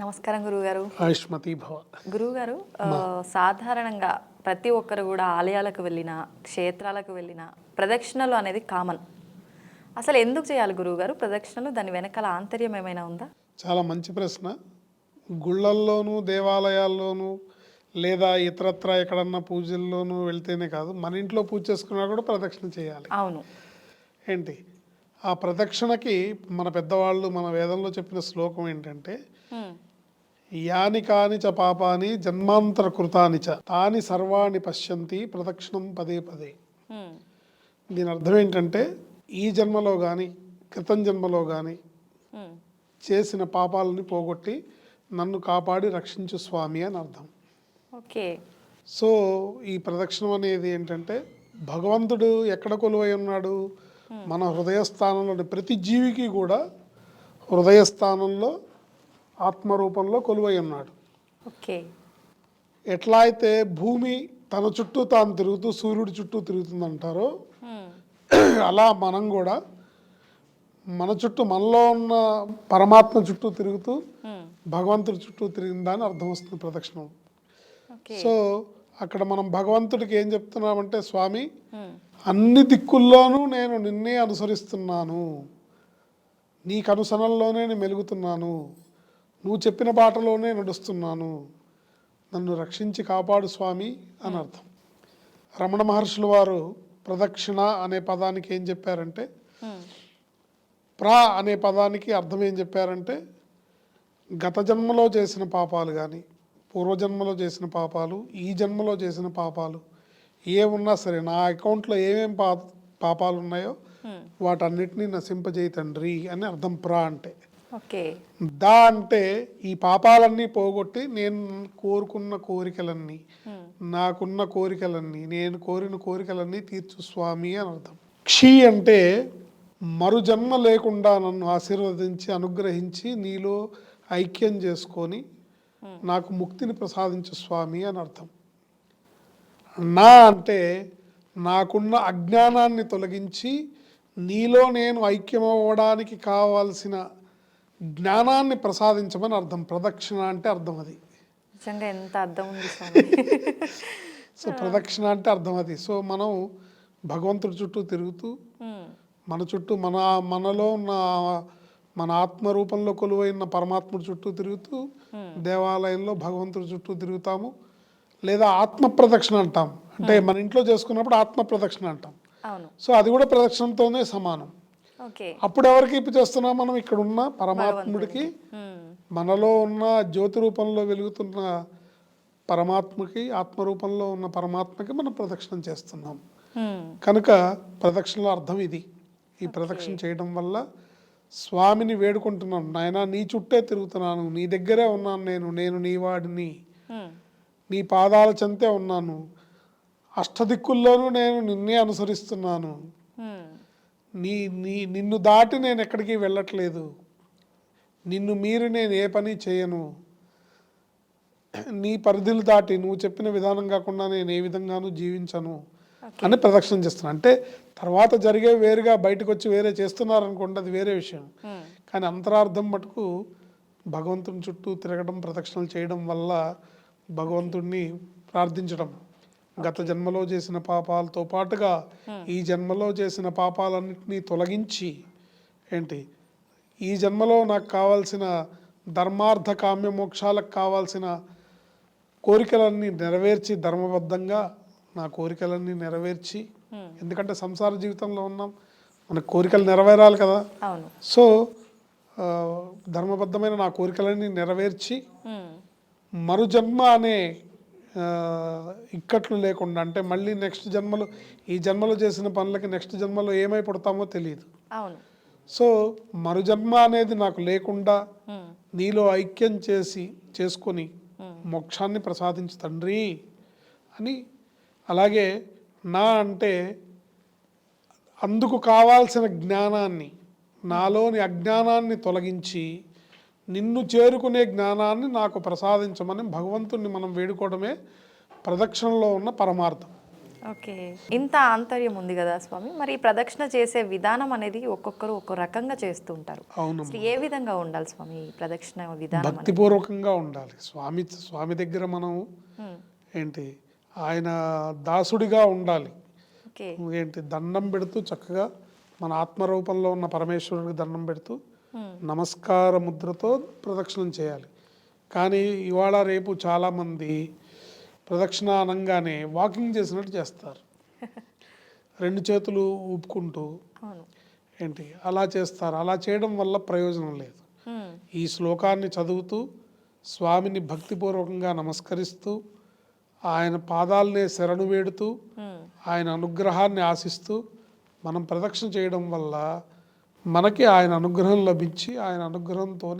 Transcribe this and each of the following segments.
నమస్కారం గురువుగారు. ఆయుష్మతి భవ. గురువుగారు సాధారణంగా ప్రతి ఒక్కరు కూడా ఆలయాలకు వెళ్ళినా, క్షేత్రాలకు వెళ్ళినా ప్రదక్షిణలు అనేది కామన్. అసలు ఎందుకు చేయాలి గురువుగారు ప్రదక్షిణలు? దాని వెనకాల ఆంతర్యం ఏమైనా ఉందా? చాలా మంచి ప్రశ్న. గుళ్ళల్లోనూ దేవాలయాల్లోనూ లేదా ఇతరత్ర ఎక్కడన్నా పూజల్లోనూ వెళ్తేనే కాదు, మన ఇంట్లో పూజ చేసుకున్నా కూడా ప్రదక్షిణ చేయాలి. అవును. ఏంటి ఆ ప్రదక్షిణకి మన పెద్దవాళ్ళు మన వేదంలో చెప్పిన శ్లోకం ఏంటంటే, యాని కాని చ పాపాని జన్మాంతర కృతాని చ తాని సర్వాణి పశ్యంతి ప్రదక్షిణం పదే పదే. దీని అర్థం ఏంటంటే, ఈ జన్మలో కానీ క్రితం జన్మలో కానీ చేసిన పాపాలని పోగొట్టి నన్ను కాపాడి రక్షించు స్వామి అని అర్థం. ఓకే. సో ఈ ప్రదక్షిణం అనేది ఏంటంటే, భగవంతుడు ఎక్కడ కొలువై ఉన్నాడు? మన హృదయస్థానంలోని ప్రతి జీవికి కూడా హృదయస్థానంలో ఆత్మరూపంలో కొలువై ఉన్నాడు. ఓకే. ఎట్లా అయితే భూమి తన చుట్టూ తాను తిరుగుతూ సూర్యుడి చుట్టూ తిరుగుతుందంటారో, అలా మనం కూడా మన చుట్టూ మనలో ఉన్న పరమాత్మ చుట్టూ తిరుగుతూ భగవంతుడి చుట్టూ తిరిగిందని అర్థం వస్తుంది ప్రదక్షిణం. సో అక్కడ మనం భగవంతుడికి ఏం చెప్తున్నామంటే, స్వామి అన్ని దిక్కుల్లోనూ నేను నిన్నే అనుసరిస్తున్నాను, నీ కనుసనల్లోనే నేను మెలుగుతున్నాను, నువ్వు చెప్పిన బాటలోనే నడుస్తున్నాను, నన్ను రక్షించి కాపాడు స్వామి అని అర్థం. రమణ మహర్షుల వారు ప్రదక్షిణ అనే పదానికి ఏం చెప్పారంటే, అనే పదానికి అర్థం ఏం చెప్పారంటే, గత జన్మలో చేసిన పాపాలు కానీ పూర్వజన్మలో చేసిన పాపాలు, ఈ జన్మలో చేసిన పాపాలు ఏమున్నా సరే, నా అకౌంట్లో ఏమేం పాపాలు ఉన్నాయో వాటన్నిటినీ నశింపజేయి తండ్రి అని అర్థం. అంటే ఓకే. అంటే ఈ పాపాలన్నీ పోగొట్టి నేను కోరుకున్న కోరికలన్నీ, నాకున్న కోరికలన్నీ, నేను కోరిన కోరికలన్నీ తీర్చు స్వామి అని అర్థం. అంటే మరు జన్మ లేకుండా నన్ను ఆశీర్వదించి అనుగ్రహించి నీలో ఐక్యం చేసుకొని నాకు ముక్తిని ప్రసాదించు స్వామి అని అర్థం. అంటే నాకున్న అజ్ఞానాన్ని తొలగించి నీలో నేను ఐక్యమవ్వడానికి కావాల్సిన జ్ఞానాన్ని ప్రసాదించమని అర్థం. ప్రదక్షిణ అంటే అర్థం అది. నిజంగా ఎంత అర్థం ఉంది స్వామి. సో ప్రదక్షిణ అంటే అర్థం అది. సో మనం భగవంతుడి చుట్టూ తిరుగుతూ, మన చుట్టూ మనలో ఉన్న మన ఆత్మరూపంలో కొలువైన పరమాత్ముడి చుట్టూ తిరుగుతూ, దేవాలయంలో భగవంతుడి చుట్టూ తిరుగుతాము. లేదా ఆత్మ ప్రదక్షిణ అంటాం. అంటే మన ఇంట్లో చేసుకున్నప్పుడు ఆత్మ ప్రదక్షిణ అంటాం. సో అది కూడా ప్రదక్షిణతోనే సమానం. అప్పుడు ఎవరికి ఇప్పు చేస్తున్నాం? మనం ఇక్కడ ఉన్న పరమాత్ముడికి, మనలో ఉన్న జ్యోతి రూపంలో వెలుగుతున్న పరమాత్మకి, ఆత్మరూపంలో ఉన్న పరమాత్మకి మనం ప్రదక్షిణం చేస్తున్నాం. కనుక ప్రదక్షిణలో అర్థం ఇది. ఈ ప్రదక్షిణ చేయడం వల్ల స్వామిని వేడుకుంటున్నాను, నాయన నీ చుట్టే తిరుగుతున్నాను, నీ దగ్గరే ఉన్నాను, నేను నీ వాడిని, నీ పాదాల చెంతే ఉన్నాను, అష్టదిక్కుల్లోనూ నేను నిన్నే అనుసరిస్తున్నాను, నిన్ను దాటి నేను ఎక్కడికి వెళ్ళట్లేదు, నిన్ను మీరి నేను ఏ పని చేయను, నీ పరిధులు దాటి నువ్వు చెప్పిన విధానం కాకుండా నేను ఏ విధంగానూ జీవించను అని ప్రదక్షిణ చేస్తున్నాను. అంటే తర్వాత జరిగే వేరుగా బయటకు వచ్చి వేరే చేస్తున్నారనుకోండి, అది వేరే విషయం. కానీ అంతరార్థం మటుకు భగవంతుని చుట్టూ తిరగడం, ప్రదక్షిణలు చేయడం వల్ల భగవంతుడిని ప్రార్థించడం, గత జన్మలో చేసిన పాపాలతో పాటుగా ఈ జన్మలో చేసిన పాపాలన్నింటినీ తొలగించి, ఈ జన్మలో నాకు కావాల్సిన ధర్మార్థ కామ్య మోక్షాలకు కావాల్సిన కోరికలన్నీ నెరవేర్చి, ధర్మబద్ధంగా నా కోరికలన్నీ నెరవేర్చి, ఎందుకంటే సంసార జీవితంలో ఉన్నాం, మన కోరికలు నెరవేరాలి కదా. సో ధర్మబద్ధమైన నా కోరికలన్నీ నెరవేర్చి మరు జన్మ అనే ఇక్కట్లు లేకుండా, అంటే మళ్ళీ నెక్స్ట్ జన్మలో, ఈ జన్మలో చేసిన పనులకి నెక్స్ట్ జన్మలో ఏమై పుడతామో తెలియదు. సో మరు జన్మ అనేది నాకు లేకుండా నీలో ఐక్యం చేసుకొని మోక్షాన్ని ప్రసాదించు తండ్రి అని. అలాగే అంటే అందుకు కావాల్సిన జ్ఞానాన్ని, నాలోని అజ్ఞానాన్ని తొలగించి నిన్ను చేరుకునే జ్ఞానాన్ని నాకు ప్రసాదించమని భగవంతుణ్ణి మనం వేడుకోవడమే ప్రదక్షిణలో ఉన్న పరమార్థం. ఓకే. ఇంత ఆంతర్యం ఉంది కదా స్వామి, మరి ఈ ప్రదక్షిణ చేసే విధానం అనేది ఒక్కొక్కరు ఒక్కో రకంగా చేస్తూ ఉంటారు. అవునమ్మా. అసలు ఏ విధంగా ఉండాలి స్వామి ఈ ప్రదక్షిణ విధానం అనేది? భక్తిపూర్వకంగా ఉండాలి. స్వామి దగ్గర మనం ఉమ్, ఏంటి ఆయన దాసుడిగా ఉండాలి. ఓకే. ఏంటి దండం పెడుతూ చక్కగా మన ఆత్మరూపంలో ఉన్న పరమేశ్వరుడికి దండం పెడుతూ నమస్కార ముద్రతో ప్రదక్షిణం చేయాలి. కానీ ఇవాళ రేపు చాలామంది ప్రదక్షిణ అనగానే వాకింగ్ చేసినట్టు చేస్తారు. రెండు చేతులు ఊపుకుంటూ అవును. ఏంటి అలా చేస్తారు. అలా చేయడం వల్ల ప్రయోజనం లేదు. ఉమ్, ఈ శ్లోకాన్ని చదువుతూ స్వామిని భక్తిపూర్వకంగా నమస్కరిస్తూ ఆయన పాదాలనే శరణు వేడుతూ ఉమ్, ఆయన అనుగ్రహాన్ని ఆశిస్తూ మనం ప్రదక్షిణ చేయడం వల్ల మనకి ఆయన అనుగ్రహం లభించి ఆయన అనుగ్రహంతో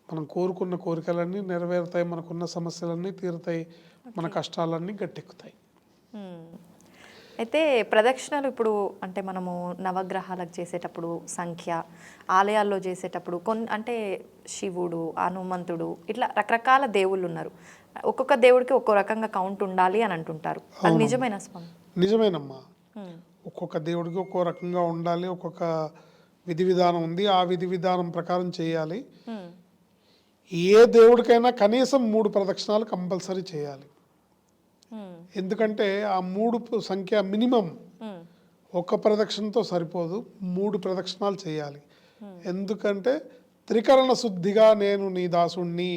మనం కోరుకున్న కోరికలన్నీ నెరవేరుతాయి, మనకున్న సమస్యలన్నీ తీరుతాయి, మన కష్టాలన్నీ గట్టెక్కుతాయి. ఉమ్. అయితే ప్రదక్షిణలు ఇప్పుడు అంటే మనము నవగ్రహాలకు చేసేటప్పుడు సంఖ్య, ఆలయాల్లో చేసేటప్పుడు అంటే శివుడు, హనుమంతుడు, ఇట్లా రకరకాల దేవుళ్ళు ఉన్నారు. ఒక్కొక్క దేవుడికి ఒక్కో రకంగా కౌంట్ ఉండాలి అని అంటుంటారు. అది నిజమేనా స్వామి? నిజమేనమ్మా. ఉమ్, ఒక్కొక్క దేవుడికి ఒక్కో రకంగా ఉండాలి, ఒక్కొక్క విధి విధానం ఉంది. ఆ విధి విధానం ప్రకారం చేయాలి. ఉమ్, ఏ దేవుడికైనా కనీసం 3 ప్రదక్షిణాలు కంపల్సరీ చేయాలి. ఉమ్, ఎందుకంటే ఆ 3 సంఖ్య మినిమం. ఉమ్, ఒక్క ప్రదక్షిణతో సరిపోదు, 3 ప్రదక్షిణాలు చేయాలి. ఎందుకంటే త్రికరణ శుద్ధిగా నేను నీ దాసుణ్ణి,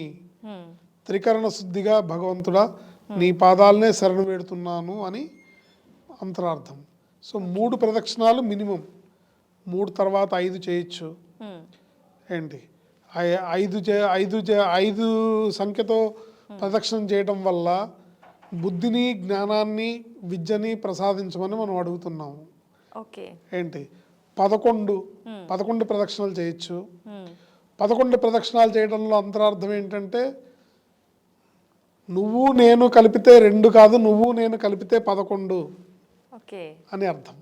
ఉమ్, త్రికరణ శుద్ధిగా భగవంతుడా నీ పాదాలనే శరణు వేడుతున్నాను అని అంతరార్థం. సో 3 ప్రదక్షిణాలు మినిమం. 3 తర్వాత 5 చేయొచ్చు. ఉమ్, ఏంటి 5 సంఖ్యతో ప్రదక్షిణం చేయడం వల్ల బుద్ధిని, జ్ఞానాన్ని, విద్యని ప్రసాదించమని మనం అడుగుతున్నాము. ఓకే. ఏంటి 11 ప్రదక్షిణాలు చేయొచ్చు. ఉమ్, 11 ప్రదక్షిణాలు చేయడంలో అంతరార్థం ఏంటంటే నువ్వు నేను కలిపితే 2 కాదు, నువ్వు నేను కలిపితే 11 ఓకే. అని అర్థం.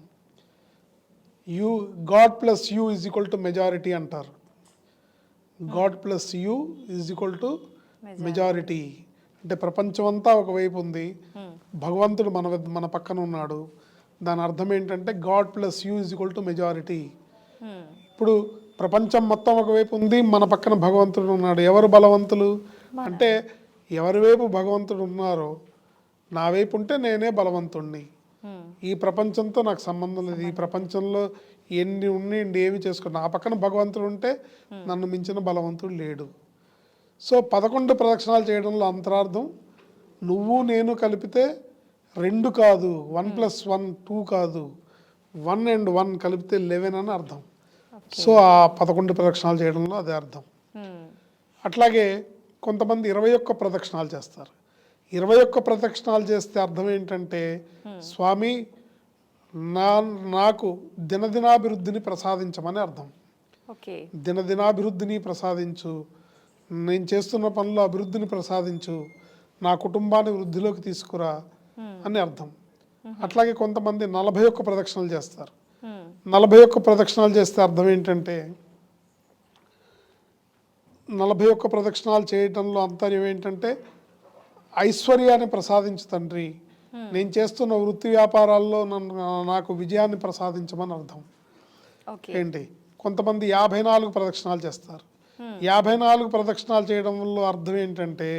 God plus you is equal to majority అంటారు. God plus you is equal to majority. అంటే ప్రపంచం అంతా ఒకవైపు ఉంది, భగవంతుడు మన పక్కన ఉన్నాడు. దాని అర్థం ఏంటంటే god plus you is equal to majority. Um, ఇప్పుడు ప్రపంచం మొత్తం ఒకవైపు ఉంది, మన పక్కన భగవంతుడు ఉన్నాడు. ఎవరు బలవంతులు అంటే ఎవరి వైపు భగవంతుడు ఉన్నారో నా వైపు ఉంటే నేనే బలవంతుణ్ణి. ఉమ్, ఈ ప్రపంచంతో నాకు సంబంధం లేదు. ఈ ప్రపంచంలో ఎన్ని ఉండి ఏమి చేసుకో, నా పక్కన భగవంతుడు ఉంటే నన్ను మించిన బలవంతుడు లేడు. సో 11 ప్రదక్షిణాలు చేయడంలో అంతరార్థం నువ్వు నేను కలిపితే 2 కాదు, 1 + 1 2 కాదు, 1 and 1 కలిపితే 11 అని అర్థం. సో ఆ 11 ప్రదక్షిణాలు చేయడంలో అదే అర్థం. ఉమ్, అట్లాగే కొంతమంది 21 ప్రదక్షిణాలు చేస్తారు. 21 ప్రదక్షిణాలు చేస్తే అర్థం ఏంటంటే స్వామి నాకు దినదినాభివృద్ధిని ప్రసాదించమని అర్థం. ఓకే. దినదినాభివృద్ధిని ప్రసాదించు, నేను చేస్తున్న పనుల్లో అభివృద్ధిని ప్రసాదించు, నా కుటుంబాన్ని వృద్ధిలోకి తీసుకురా అని అర్థం. అట్లాగే కొంతమంది 41 ప్రదక్షిణలు చేస్తారు. ఉమ్, 41 ప్రదక్షిణాలు చేస్తే అర్థం ఏంటంటే 41 ప్రదక్షిణాలు చేయడంలో అంతర్యం ఏంటంటే ఐశ్వర్యాన్ని ప్రసాదించు తండ్రి, నేను చేస్తున్న వృత్తి వ్యాపారాల్లో నాకు విజయాన్ని ప్రసాదించమని అర్థం. ఓకే. ఏంటి కొంతమంది 54 ప్రదక్షిణాలు చేస్తారు. 54 ప్రదక్షిణాలు చేయడం వల్ల అర్థం ఏంటంటే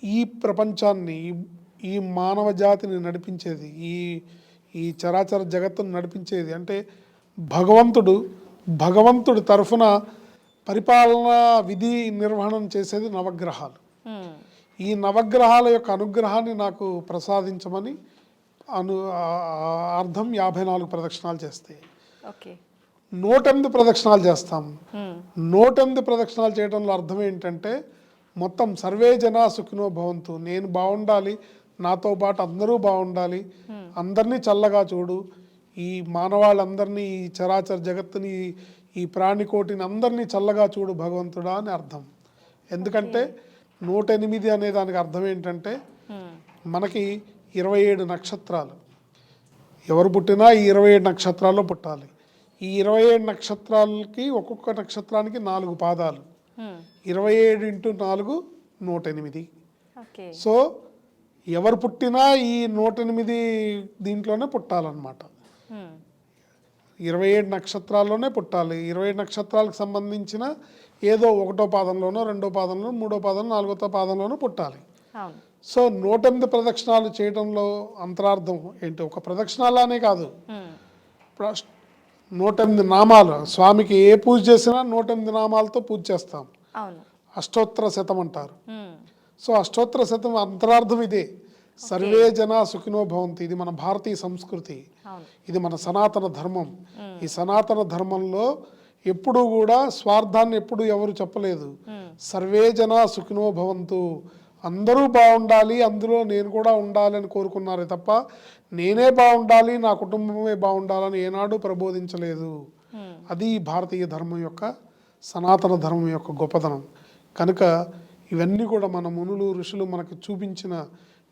ఈ ప్రపంచాన్ని, ఈ మానవ జాతిని నడిపించేది, ఈ చరాచర జగత్తును నడిపించేది అంటే భగవంతుడి తరఫున పరిపాలనా విధి నిర్వహణం చేసేది నవగ్రహాలు. ఉమ్, ఈ నవగ్రహాల యొక్క అనుగ్రహాన్ని నాకు ప్రసాదించమని అర్థం 54 ప్రదక్షిణాలు చేస్తే. ఓకే. 108 ప్రదక్షిణాలు చేస్తాం. ఉమ్, 108 ప్రదక్షిణాలు చేయడంలో అర్థం ఏంటంటే మొత్తం సర్వే జనా సుఖినో భవంతు, నేను బాగుండాలి, నాతో పాటు అందరూ బాగుండాలి, అందరినీ చల్లగా చూడు, ఈ మానవాళ్ళందరినీ, ఈ చరాచర జగత్తుని, ఈ ప్రాణికోటిని అందరినీ చల్లగా చూడు భగవంతుడా అని అర్థం. ఎందుకంటే 108 అనే దానికి అర్థం ఏంటంటే మనకి 27 నక్షత్రాలు, ఎవరు పుట్టినా ఈ 27 నక్షత్రాల్లో పుట్టాలి. ఈ 27 నక్షత్రాలకి ఒక్కొక్క నక్షత్రానికి 4 పాదాలు, 27 × 4 108. ఓకే. సో ఎవరు పుట్టినా ఈ 108 దీంట్లోనే పుట్టాలన్నమాట. 27 నక్షత్రాల్లోనే పుట్టాలి. 27 నక్షత్రాలకు సంబంధించిన ఏదో 1వ పాదంలోనో 2వ పాదంలో 3వ పాదం 4వ పాదంలోనో పుట్టాలి. అవును. సో 108 ప్రదక్షిణాలు చేయడంలో అంతరార్థం ఏంటి? ఒక ప్రదక్షిణాలనే కాదు, 108 నామాలు. స్వామికి ఏ పూజ చేసినా 108 నామాలతో పూజ చేస్తాం. అవును. అష్టోత్తర శతం అంటారు. సో అష్టోత్తర శతం అంతరార్థం ఇదే. సర్వే జన సుఖినో భవంతు. ఇది మన భారతీయ సంస్కృతి, ఇది మన సనాతన ధర్మం. ఈ సనాతన ధర్మంలో ఎప్పుడు కూడా స్వార్థాన్ని ఎప్పుడు ఎవరు చెప్పలేదు. సర్వే జన సుఖినో భవంతు, అందరూ బాగుండాలి, అందులో నేను కూడా ఉండాలి అని కోరుకున్నారే తప్ప నేనే బాగుండాలి, నా కుటుంబమే బాగుండాలని ఏనాడు ప్రబోధించలేదు. అది భారతీయ ధర్మం యొక్క, సనాతన ధర్మం యొక్క గొప్పతనం. కనుక ఇవన్నీ కూడా మన మునులు ఋషులు మనకు చూపించిన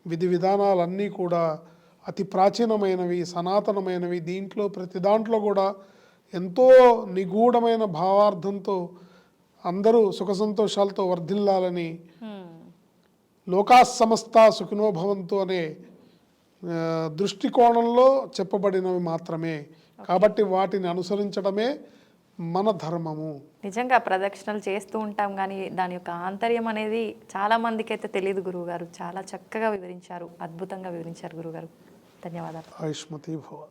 విధి విధానాలన్నీ కూడా అతి ప్రాచీనమైనవి, సనాతనమైనవి. దీంట్లో ప్రతి దాంట్లో కూడా ఎంతో నిగూఢమైన భావార్థంతో అందరూ సుఖ సంతోషాలతో వర్ధిల్లాలని, లోకా సమస్త సుఖినో భవంతు అనే దృష్టికోణంలో చెప్పబడినవి మాత్రమే. కాబట్టి వాటిని అనుసరించడమే మన ధర్మము. నిజంగా ప్రదక్షిణలు చేస్తూ ఉంటాం కానీ దాని యొక్క ఆంతర్యం అనేది చాలా మందికి అయితే తెలియదు గురువుగారు. చాలా చక్కగా వివరించారు, అద్భుతంగా వివరించారు గురువుగారు. ధన్యవాదాలు. ఆయుష్మతి భవ.